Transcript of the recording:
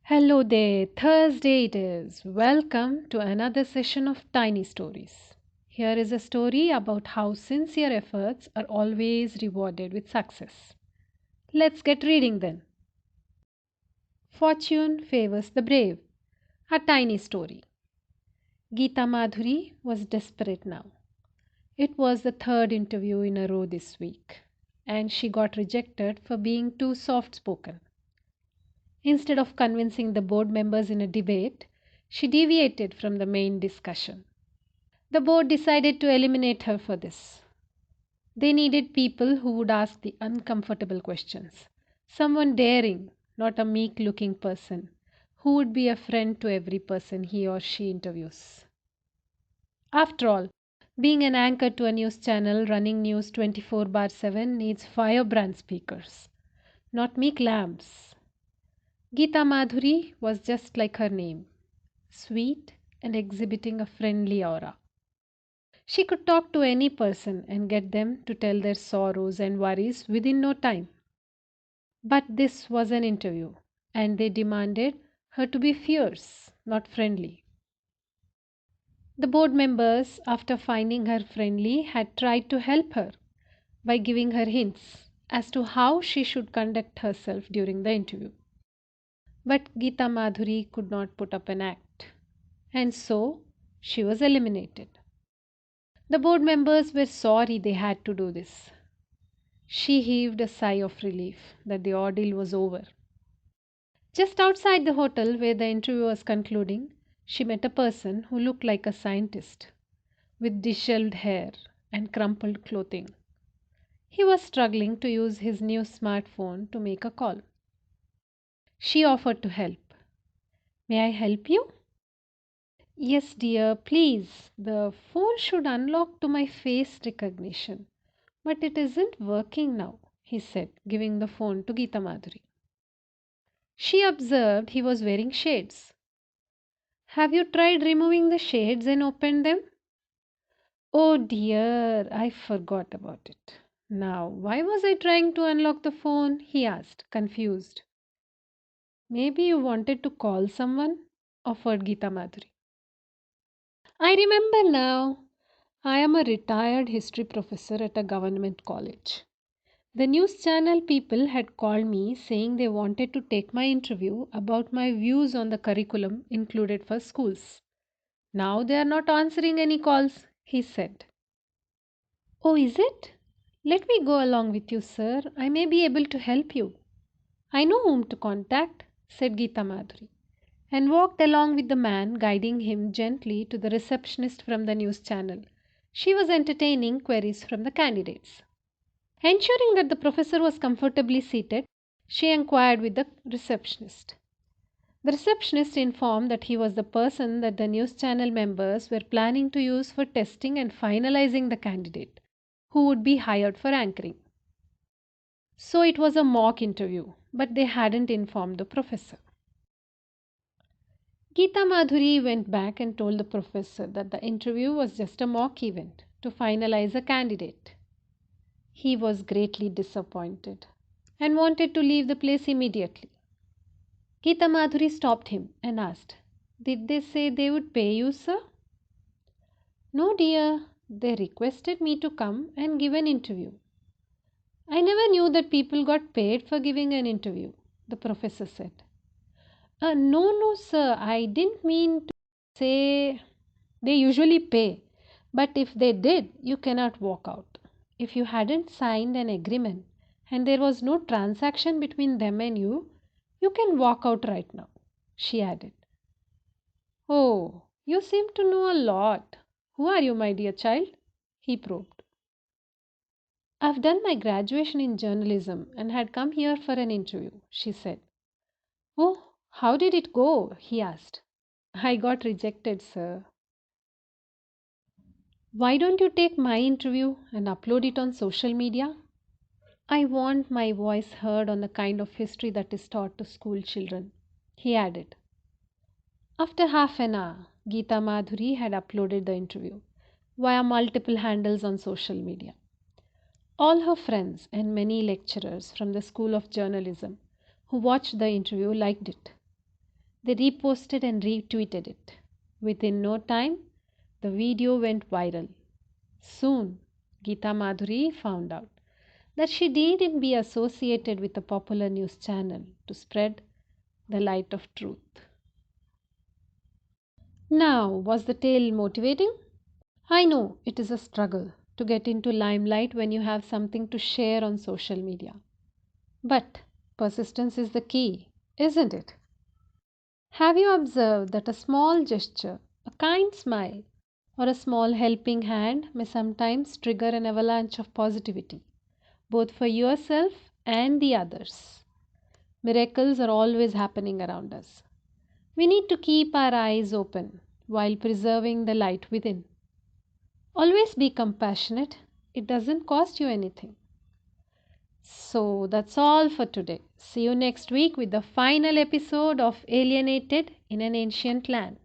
Hello there, Thursday it is. Welcome to another session of Tiny Stories. Here is a story about how sincere efforts are always rewarded with success. Let's get reading then. Fortune favors the brave. A tiny story. Geeta Madhuri was desperate now. It was the third interview in a row this week, and she got rejected for being too soft spoken. Instead of convincing the board members in a debate, she deviated from the main discussion. The board decided to eliminate her for this. They needed people who would ask the uncomfortable questions. Someone daring, not a meek looking person, who would be a friend to every person he or she interviews. After all, being an anchor to a news channel running news 24/7 needs firebrand speakers, not meek lambs. Geeta Madhuri was just like her name, sweet and exhibiting a friendly aura. She could talk to any person and get them to tell their sorrows and worries within no time. But this was an interview, and they demanded her to be fierce, not friendly. The board members, after finding her friendly, had tried to help her by giving her hints as to how she should conduct herself during the interview. But Geeta Madhuri could not put up an act, and so she was eliminated. The board members were sorry they had to do this. She heaved a sigh of relief that the ordeal was over. Just outside the hotel where the interview was concluding, she met a person who looked like a scientist, with disheveled hair and crumpled clothing. He was struggling to use his new smartphone to make a call. She offered to help. May I help you? Yes, dear, please. The phone should unlock to my face recognition. But it isn't working now, he said, giving the phone to Geeta Madhuri. She observed he was wearing shades. Have you tried removing the shades and opened them? Oh dear, I forgot about it. Now, why was I trying to unlock the phone? He asked, confused. Maybe you wanted to call someone, offered Geeta Madhuri. I remember now. I am a retired history professor at a government college. The news channel people had called me saying they wanted to take my interview about my views on the curriculum included for schools. Now they are not answering any calls, he said. Oh, is it? Let me go along with you, sir. I may be able to help you. I know whom to contact, said Geeta Madhuri, and walked along with the man, guiding him gently to the receptionist from the news channel. She was entertaining queries from the candidates. Ensuring that the professor was comfortably seated, she inquired with the receptionist. The receptionist informed that he was the person that the news channel members were planning to use for testing and finalizing the candidate who would be hired for anchoring. So it was a mock interview, but they hadn't informed the professor. Geeta Madhuri went back and told the professor that the interview was just a mock event to finalize a candidate. He was greatly disappointed and wanted to leave the place immediately. Geeta Madhuri stopped him and asked, Did they say they would pay you, sir? No, dear. They requested me to come and give an interview. I never knew that people got paid for giving an interview, the professor said. No, sir. I didn't mean to say they usually pay. But if they did, you cannot walk out. If you hadn't signed an agreement and there was no transaction between them and you can walk out right now, she added. Oh, you seem to know a lot. Who are you, my dear child? He probed. I've done my graduation in journalism and had come here for an interview, she said. Oh, how did it go? He asked. I got rejected, sir. Why don't you take my interview and upload it on social media? I want my voice heard on the kind of history that is taught to school children, he added. After half an hour, Geeta Madhuri had uploaded the interview via multiple handles on social media. All her friends and many lecturers from the School of Journalism who watched the interview liked it. They reposted and retweeted it. Within no time, the video went viral. Soon, Geeta Madhuri found out that she needn't be associated with a popular news channel to spread the light of truth. Now, was the tale motivating? I know it is a struggle to get into limelight when you have something to share on social media. But persistence is the key, isn't it? Have you observed that a small gesture, a kind smile, or a small helping hand may sometimes trigger an avalanche of positivity, both for yourself and the others? Miracles are always happening around us. We need to keep our eyes open while preserving the light within. Always be compassionate, it doesn't cost you anything. So that's all for today. See you next week with the final episode of Alienated in an Ancient Land.